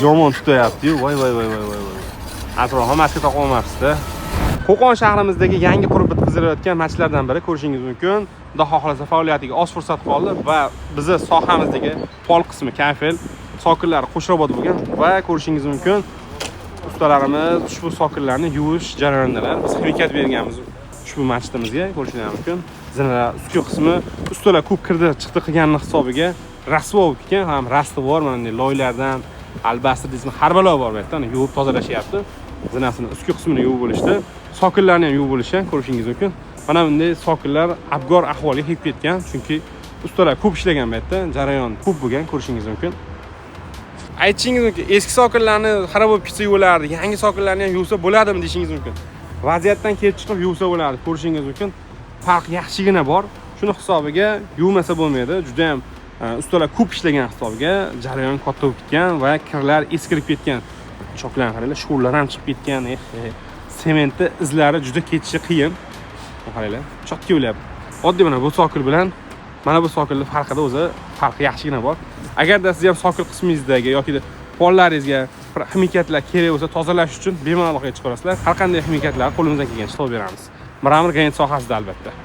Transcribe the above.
Yomon tutyapti-yu. Voy. Atrof hammasiga taqib olmabsiz-da. Qo'qon shahrimizdagi yangi qurib bitkazilayotgan masjidlardan biri, ko'rishingiz mumkin. Xudo xohlasa faoliyatiga oz fursat qoldi va bizni sohamizdagi pol qismi kafel sokinlari Qo'shrobod bo'lgan va ko'rishingiz mumkin ustalarimiz ushbu sokinlarni yuvish jarayonidalar. Biz ximikat berganmiz ushbu masjidimizga, ko'rishingiz mumkin. Zinalar ustki qismi ustalar ko'p kirdi, chiqdi qilganning hisobiga rasvo bo'lib ketgan, ham rasti bor, mana bunday loylardan, albastr deysizmi, har balo bor bu yerda. Yuvib tozalashyapti. Zinasini ustki qismini yuvib bo'lishdi. Sokinlarni ham yuvib bo'lishgan, ko'rishingiz mumkin. Mana bunday sokinlar abgor ahvolga kelib ketgan, chunki ustalar ko'p ishlagan bu yerda, jarayon ko'p bo'lgan, ko'rishingiz mumkin. Aytishingiz mumkin, eski sokinlarni xarob bo'lib ketsa yuvilardi, yangi sokinlarni ham yuvsa bo'ladimi deyishingiz mumkin. Vaziyatdan kelib chiqib yuvsa bo'lardi, ko'rishingiz mumkin. Farq yaxshigina bor. Shuni hisobiga yuvmasa bo'lmaydi. Juda ham ustalar ko'p ishlagan hisobiga jarayon katta bo'lib ketgan va kirlar eskirib ketgan. Choklarni qaranglar, sho'rlar ham chiqib ketgan. Sementni izlari juda ketishi qiyin. Qaranglar, chotga o'lyapti. Oddiy mana bu sokil bilan mana bu sokilning farqida o'zi farqi yaxshigina bor. Agarda siz ham sokil qismingizdagi yoki pollaringizga ximikatlar kerak bo'lsa, tozalash uchun bemalol chiqarasizlar. Har qanday ximikatlar qo'limizdan kelgancha topib beramiz. Mramor granit sohasida albatta.